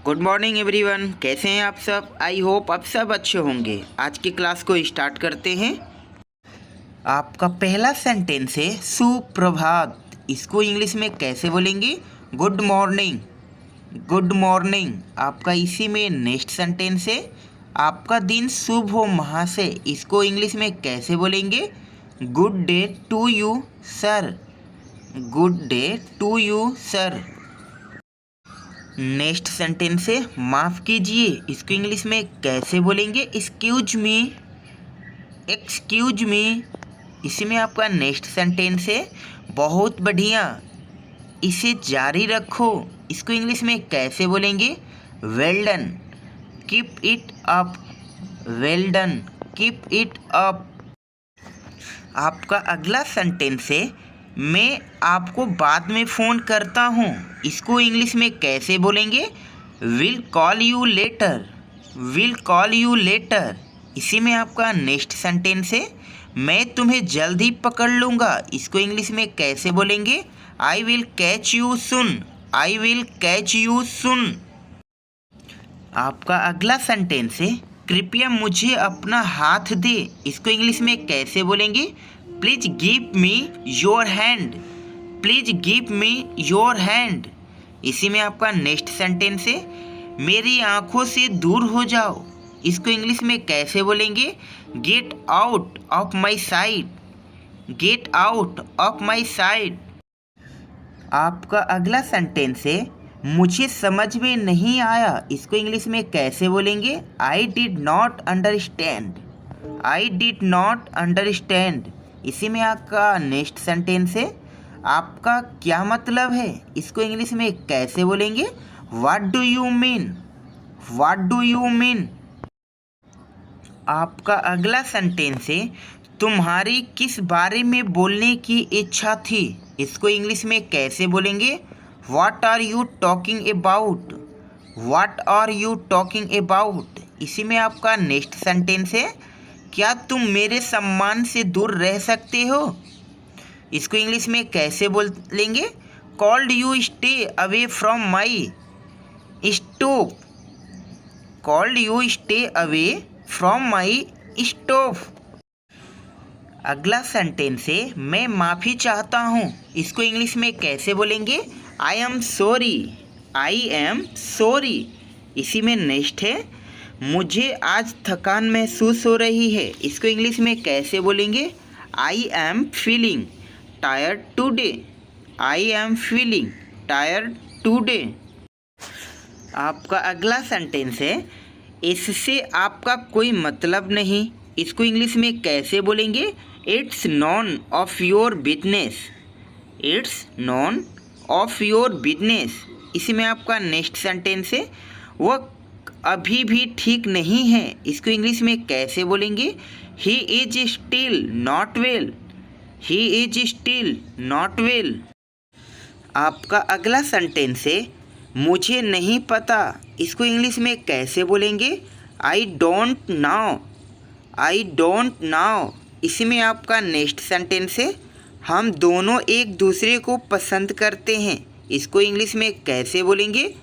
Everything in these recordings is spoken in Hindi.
गुड मॉर्निंग एवरीवन, कैसे हैं आप सब। आई होप आप सब अच्छे होंगे। आज की क्लास को स्टार्ट करते हैं। आपका पहला सेंटेंस है सुप्रभात। इसको इंग्लिश में कैसे बोलेंगे? Good morning. Good morning. आपका इसी में नेक्स्ट सेंटेंस है आपका दिन शुभ हो महाशय। इसको इंग्लिश में कैसे बोलेंगे? Good day to you sir. Good day to you sir. Next sentence है माफ़ कीजिए। इसको इंग्लिश में कैसे बोलेंगे? Excuse me. Excuse me. इसी में आपका नेक्स्ट सेंटेंस है बहुत बढ़िया, इसे जारी रखो। इसको इंग्लिश में कैसे बोलेंगे? Well done. Keep it up. Well done. Keep it up. आपका अगला सेंटेंस है मैं आपको बाद में फ़ोन करता हूँ। इसको इंग्लिश में कैसे बोलेंगे? Will call you later. Will call you later. इसी में आपका नेक्स्ट सेंटेंस है मैं तुम्हें जल्द ही पकड़ लूँगा। इसको इंग्लिश में कैसे बोलेंगे? I will catch you soon. I will catch you सुन। आपका अगला सेंटेंस है कृपया मुझे अपना हाथ दे। इसको इंग्लिश में कैसे बोलेंगे? Please give me your hand. Please give me your hand. इसी में आपका नेक्स्ट सेंटेंस है मेरी आंखों से दूर हो जाओ। इसको इंग्लिश में कैसे बोलेंगे? Get out of my site. Get out of my site. आपका अगला सेंटेंस है मुझे समझ में नहीं आया। इसको इंग्लिश में कैसे बोलेंगे? I did not understand. I did not understand. इसी में आपका नेक्स्ट सेंटेंस है आपका क्या मतलब है। इसको इंग्लिश में कैसे बोलेंगे? What do you mean. What do you mean. आपका अगला सेंटेंस है तुम्हारी किस बारे में बोलने की इच्छा थी। इसको इंग्लिश में कैसे बोलेंगे? What are you talking about. What are you talking about. इसी में आपका नेक्स्ट सेंटेंस है क्या तुम मेरे सम्मान से दूर रह सकते हो। इसको इंग्लिश में कैसे बोलेंगे? Called you stay away from my stove. Called you stay away from my stove. अगला सेंटेंस है मैं माफ़ी चाहता हूँ। इसको इंग्लिश में कैसे बोलेंगे? I am sorry. I am sorry. इसी में नेक्स्ट है मुझे आज थकान महसूस हो रही है। इसको इंग्लिश में कैसे बोलेंगे? I am feeling tired today. I am feeling tired today. आपका अगला सेंटेंस है इससे आपका कोई मतलब नहीं। इसको इंग्लिश में कैसे बोलेंगे? It's none of your business. It's none of your business. इसी में आपका नेक्स्ट सेंटेंस है वह अभी भी ठीक नहीं है। इसको इंग्लिश में कैसे बोलेंगे? He is still not well. He is still not well. आपका अगला सेंटेंस है मुझे नहीं पता। इसको इंग्लिश में कैसे बोलेंगे? I don't now. I don't now. इसी में आपका नेक्स्ट सेंटेंस है हम दोनों एक दूसरे को पसंद करते हैं। इसको इंग्लिश में कैसे बोलेंगे?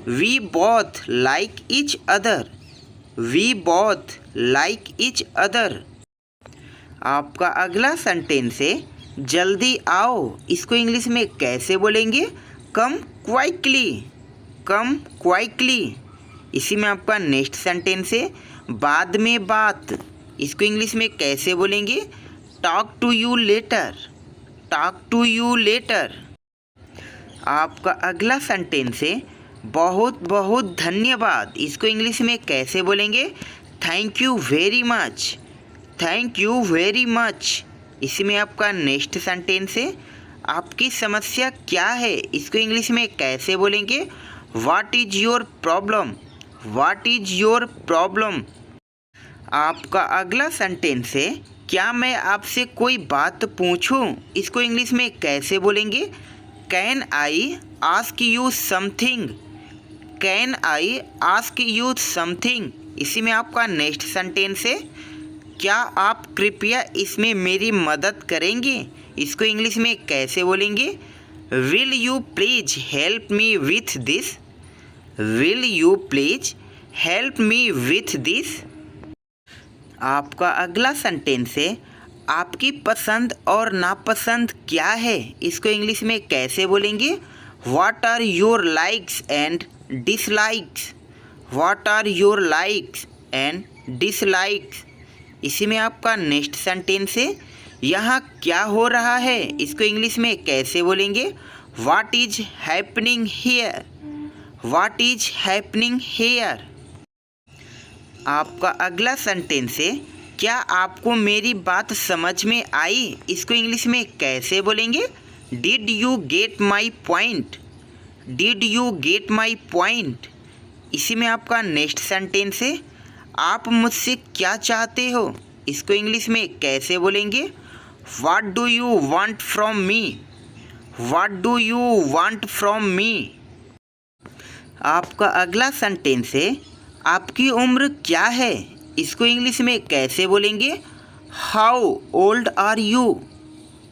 We both like each other. We both like each other. आपका अगला सेंटेंस है जल्दी आओ। इसको इंग्लिश में कैसे बोलेंगे? कम क्वाइकली। कम क्वाइकली। इसी में आपका नेक्स्ट सेंटेंस है बाद में बात। इसको इंग्लिश में कैसे बोलेंगे? Talk to you later. Talk to you later. आपका अगला सेंटेंस है बहुत बहुत धन्यवाद। इसको इंग्लिश में कैसे बोलेंगे? Thank you very much. Thank you very much. इसी में आपका नेक्स्ट सेंटेंस है आपकी समस्या क्या है। इसको इंग्लिश में कैसे बोलेंगे? What is your problem. What is your problem. आपका अगला सेंटेंस है क्या मैं आपसे कोई बात पूछूं। इसको इंग्लिश में कैसे बोलेंगे? Can I ask you something. Can I ask you something. इसी में आपका नेक्स्ट सेंटेंस है क्या आप कृपया इसमें मेरी मदद करेंगे। इसको इंग्लिश में कैसे बोलेंगे? Will you please help me with this. Will you please help me with this. आपका अगला सेंटेंस है आपकी पसंद और नापसंद क्या है, इसको इंग्लिश में कैसे बोलेंगे? What are your likes and dislikes. What are your likes and dislikes. इसी में आपका नेक्स्ट सेंटेंस है यहाँ क्या हो रहा है, इसको इंग्लिश में कैसे बोलेंगे? What is happening here. What is happening here. आपका अगला सेंटेंस है क्या आपको मेरी बात समझ में आई, इसको इंग्लिश में कैसे बोलेंगे? Did you get my point. Did you get my point. इसी में आपका नेक्स्ट सेंटेंस है आप मुझसे क्या चाहते हो, इसको इंग्लिश में कैसे बोलेंगे? What do you want from me. What do you want from me. आपका अगला सेंटेंस है आपकी उम्र क्या है, इसको इंग्लिश में कैसे बोलेंगे? How old are you.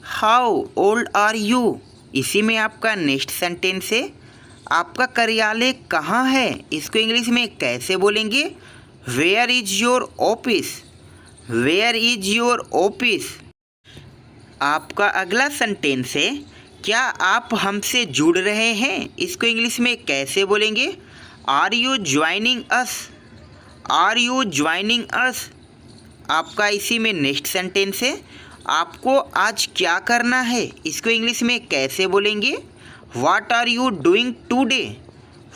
How old are you. इसी में आपका नेक्स्ट सेंटेंस है आपका कार्यालय कहाँ है, इसको इंग्लिश में कैसे बोलेंगे? Where is your office. Where is your office. आपका अगला सेंटेंस है क्या आप हमसे जुड़ रहे हैं, इसको इंग्लिश में कैसे बोलेंगे? Are you joining us. Are you joining us. आपका इसी में नेक्स्ट सेंटेंस है आपको आज क्या करना है, इसको इंग्लिश में कैसे बोलेंगे? What are you doing today.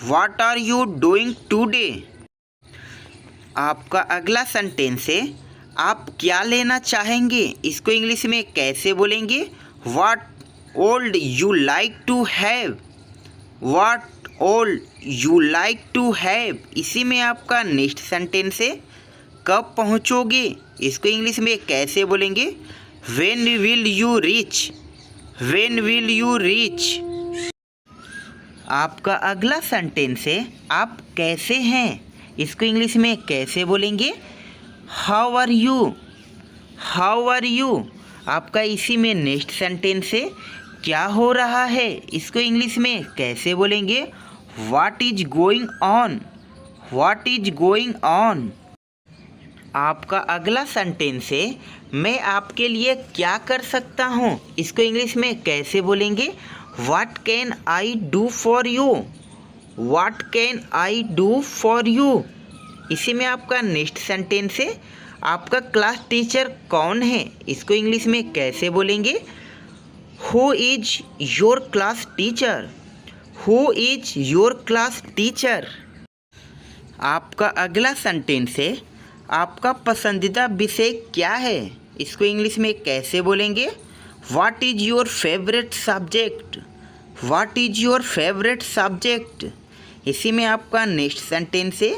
What are you doing today. आपका अगला सेंटेंस है आप क्या लेना चाहेंगे, इसको इंग्लिश में कैसे बोलेंगे? What would you like to have. What would you like to have. इसी में आपका नेक्स्ट सेंटेंस है कब पहुँचोगे, इसको इंग्लिश में कैसे बोलेंगे? When will you reach. When will you reach. आपका अगला सेंटेंस है आप कैसे हैं, इसको इंग्लिश में कैसे बोलेंगे? How are you. How are you. आपका इसी में नेक्स्ट सेंटेंस है क्या हो रहा है, इसको इंग्लिश में कैसे बोलेंगे? What is going on. What is going on. आपका अगला सेंटेंस है मैं आपके लिए क्या कर सकता हूँ, इसको इंग्लिश में कैसे बोलेंगे? What can I do for you. What can I do for you. इसी में आपका नेक्स्ट सेंटेंस है आपका क्लास टीचर कौन है, इसको इंग्लिश में कैसे बोलेंगे? Who is your class teacher. Who is your class teacher. आपका अगला सेंटेंस है आपका पसंदीदा विषय क्या है, इसको इंग्लिश में कैसे बोलेंगे? What is your favourite subject. What is your favourite subject. इसी में आपका नेक्स्ट सेंटेंस है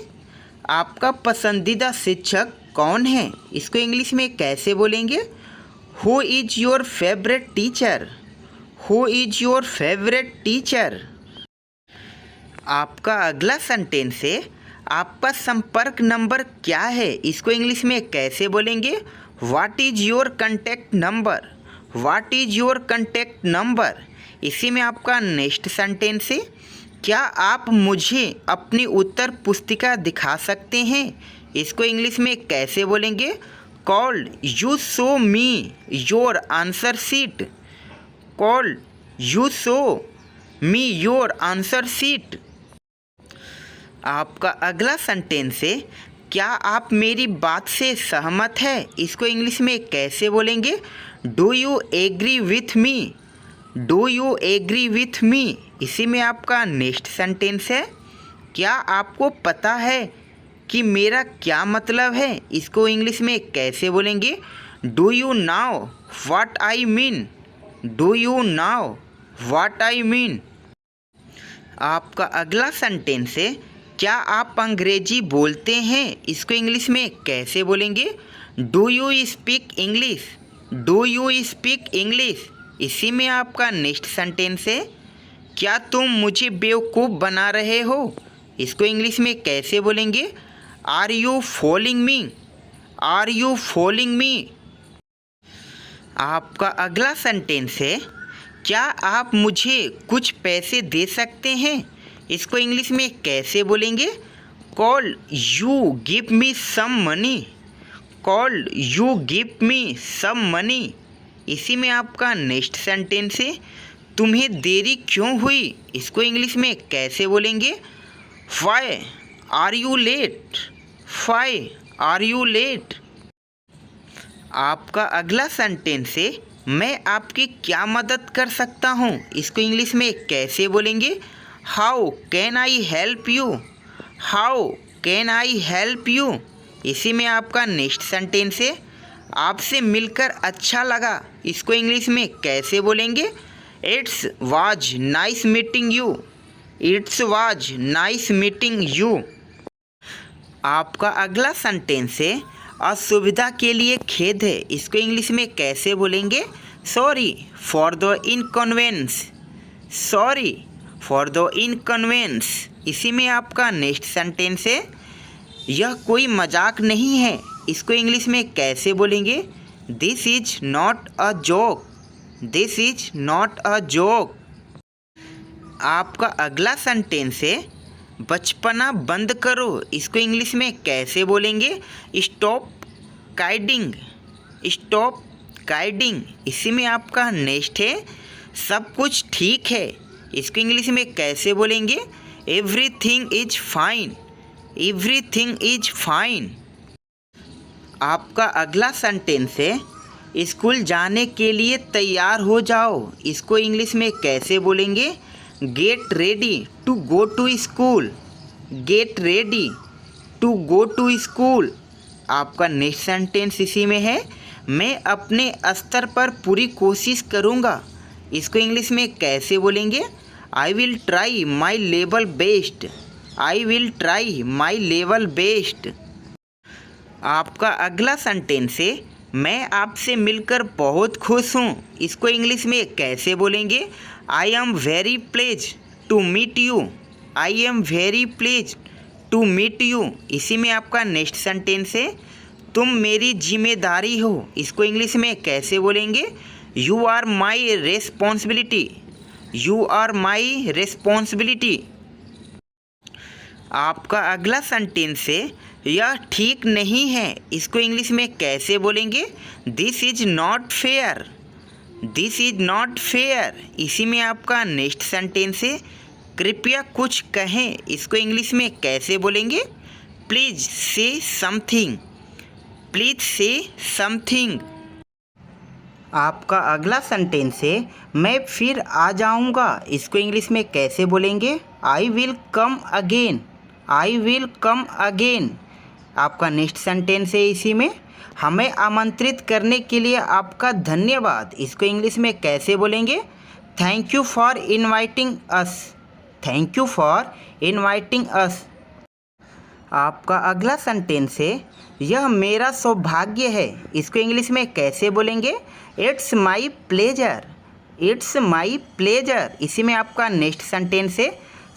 आपका पसंदीदा शिक्षक कौन है, इसको इंग्लिश में कैसे बोलेंगे? Who is your favourite teacher. Who is your favourite teacher. आपका अगला सेंटेंस है आपका संपर्क नंबर क्या है, इसको इंग्लिश में कैसे बोलेंगे? What is your contact number. What is your contact number. इसी में आपका नेक्स्ट सेंटेंस है क्या आप मुझे अपनी उत्तर पुस्तिका दिखा सकते हैं, इसको इंग्लिश में कैसे बोलेंगे? Called you show me your answer sheet. Called you show me your answer sheet. आपका अगला सेंटेंस है क्या आप मेरी बात से सहमत है, इसको इंग्लिश में कैसे बोलेंगे? Do you agree with me. Do you agree with me. इसी में आपका नेक्स्ट सेंटेंस है क्या आपको पता है कि मेरा क्या मतलब है, इसको इंग्लिश में कैसे बोलेंगे? Do you now what I mean. Do you now what I mean. आपका अगला सेंटेंस है क्या आप अंग्रेजी बोलते हैं, इसको इंग्लिश में कैसे बोलेंगे? Do you speak English. Do you speak English. इसी में आपका नेक्स्ट सेंटेंस है क्या तुम मुझे बेवकूफ़ बना रहे हो, इसको इंग्लिश में कैसे बोलेंगे? Are you following me. Are you following me. आपका अगला सेंटेंस है क्या आप मुझे कुछ पैसे दे सकते हैं, इसको इंग्लिश में कैसे बोलेंगे? Could you give me some money, could you give me some money. इसी में आपका नेक्स्ट सेंटेंस है, तुम्हें देरी क्यों हुई? इसको इंग्लिश में कैसे बोलेंगे? Why are you late, why are you late. आपका अगला सेंटेंस है, मैं आपकी क्या मदद कर सकता हूँ? इसको इंग्लिश में कैसे बोलेंगे? How can I help you, how can I help you. इसी में आपका नेक्स्ट सेंटेंस है, आपसे मिलकर अच्छा लगा। इसको इंग्लिश में कैसे बोलेंगे? It's was nice meeting you, it's was nice meeting you. आपका अगला सेंटेंस है, असुविधा के लिए खेद है। इसको इंग्लिश में कैसे बोलेंगे? Sorry for the inconvenience, sorry for the inconvenience. इसी में आपका नेक्स्ट सेंटेंस है, यह कोई मजाक नहीं है। इसको इंग्लिश में कैसे बोलेंगे? This is not a joke, this is not a joke. आपका अगला सेंटेंस है, बचपना बंद करो। इसको इंग्लिश में कैसे बोलेंगे? Stop kidding, stop kidding. इसी में आपका नेक्स्ट है, सब कुछ ठीक है। इसको इंग्लिश में कैसे बोलेंगे? Everything is fine, everything is fine. आपका अगला सेंटेंस है, स्कूल जाने के लिए तैयार हो जाओ। इसको इंग्लिश में कैसे बोलेंगे? Get ready to go to school, get ready to go to school. आपका नेक्स्ट सेंटेंस इसी में है, मैं अपने स्तर पर पूरी कोशिश करूँगा। इसको इंग्लिश में कैसे बोलेंगे? I will try my level best, I will try my level best. आपका अगला सेंटेंस है, मैं आपसे मिलकर बहुत खुश हूँ। इसको इंग्लिश में कैसे बोलेंगे? I am very pleased to meet you, I am very pleased to meet you. इसी में आपका नेक्स्ट सेंटेंस है, तुम मेरी जिम्मेदारी हो। इसको इंग्लिश में कैसे बोलेंगे? You are my responsibility, you are my responsibility. आपका अगला सेंटेंस है, यह ठीक नहीं है। इसको इंग्लिश में कैसे बोलेंगे? This is not fair, this is not fair. इसी में आपका नेक्स्ट सेंटेंस है, कृपया कुछ कहें। इसको इंग्लिश में कैसे बोलेंगे? प्लीज से समथिंग, प्लीज से समथिंग। आपका अगला सेंटेंस है, मैं फिर आ जाऊंगा। इसको इंग्लिश में कैसे बोलेंगे? I will come again, I will come again. आपका नेक्स्ट सेंटेंस है इसी में, हमें आमंत्रित करने के लिए आपका धन्यवाद। इसको इंग्लिश में कैसे बोलेंगे? Thank you for inviting us, thank you for inviting us. आपका अगला सेंटेंस है, यह मेरा सौभाग्य है। इसको इंग्लिश में कैसे बोलेंगे? It's my pleasure, it's my pleasure. इसी में आपका नेक्स्ट सेंटेंस है,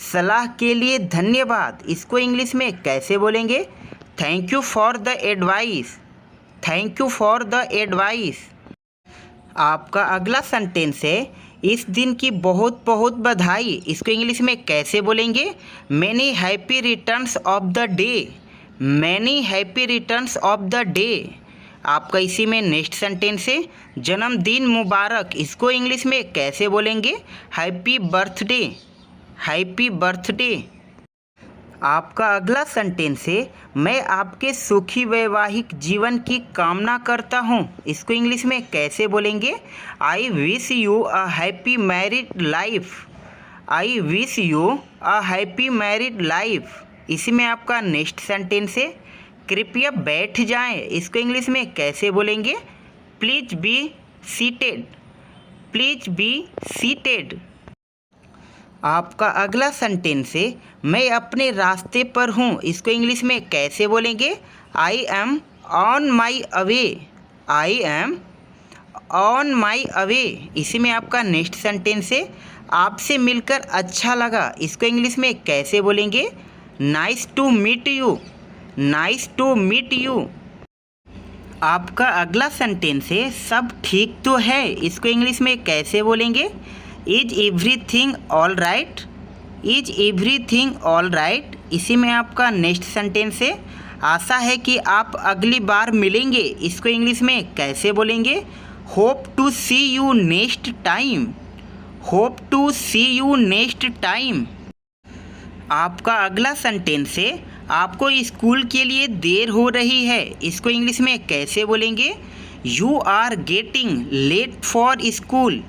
सलाह के लिए धन्यवाद। इसको इंग्लिश में कैसे बोलेंगे? Thank you for the advice, thank you for the advice. आपका अगला सेंटेंस है, इस दिन की बहुत बहुत बधाई। इसको इंग्लिश में कैसे बोलेंगे? Many happy returns of the day, many happy returns of the day. आपका इसी में नेक्स्ट सेंटेंस है, जन्मदिन मुबारक। इसको इंग्लिश में कैसे बोलेंगे? Happy birthday, happy birthday. आपका अगला सेंटेंस है, मैं आपके सुखी वैवाहिक जीवन की कामना करता हूँ। इसको इंग्लिश में कैसे बोलेंगे? I wish you a happy married life, I wish you a happy married life. इसी में आपका नेक्स्ट सेंटेंस है, कृपया बैठ जाएं। इसको इंग्लिश में कैसे बोलेंगे? Please be seated, please be seated. आपका अगला सेंटेंस है, मैं अपने रास्ते पर हूँ। इसको इंग्लिश में कैसे बोलेंगे? I M on my away, I am on my away. इसी में आपका नेक्स्ट सेंटेंस है, आपसे मिलकर अच्छा लगा। इसको इंग्लिश में कैसे बोलेंगे? Nice to meet you, nice to meet you. आपका अगला सेंटेंस है, सब ठीक तो है। इसको इंग्लिश में कैसे बोलेंगे? Is everything all right, is everything all right, इसी में आपका नेक्स्ट सेंटेंस है। आशा है कि आप अगली बार मिलेंगे, इसको इंग्लिश में कैसे बोलेंगे? Hope to see you next time, hope to see you next time. आपका अगला सेंटेंस है, आपको स्कूल के लिए देर हो रही है, इसको इंग्लिश में कैसे बोलेंगे? You are getting late for school,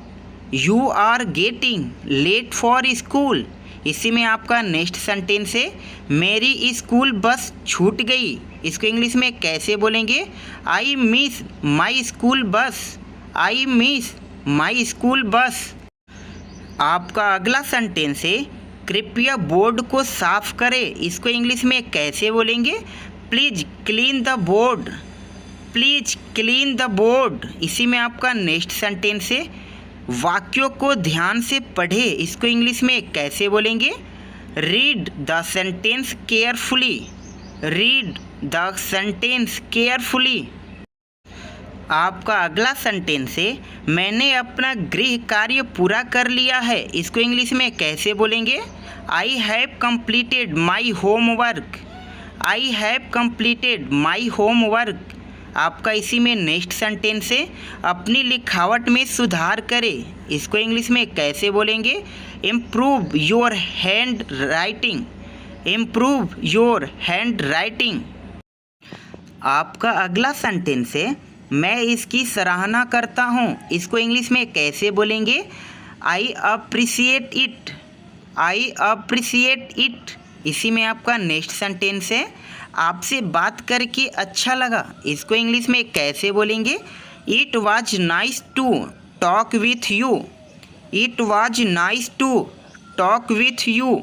you are getting late for school. इसी में आपका नेक्स्ट सेंटेंस है, मेरी स्कूल बस छूट गई, इसको इंग्लिश में कैसे बोलेंगे? I miss my school bus, I miss my school bus. आपका अगला सेंटेंस है, कृपया बोर्ड को साफ करें, इसको इंग्लिश में कैसे बोलेंगे? Please clean the board, please clean the board. इसी में आपका नेक्स्ट सेंटेंस है, वाक्यों को ध्यान से पढ़े, इसको इंग्लिश में कैसे बोलेंगे? Read the sentence carefully, read the sentence carefully. आपका अगला सेंटेंस है, मैंने अपना गृह कार्य पूरा कर लिया है, इसको इंग्लिश में कैसे बोलेंगे? I have completed my homework, I have completed my homework. आपका इसी में नेक्स्ट सेंटेंस है, अपनी लिखावट में सुधार करें, इसको इंग्लिश में कैसे बोलेंगे? Improve your hand writing, improve your hand writing. आपका अगला सेंटेंस है, मैं इसकी सराहना करता हूँ, इसको इंग्लिश में कैसे बोलेंगे? I appreciate it, I appreciate it. इसी में आपका नेक्स्ट सेंटेंस है, आपसे बात करके अच्छा लगा, इसको इंग्लिश में कैसे बोलेंगे? It was nice to talk with you, it was nice to talk with you.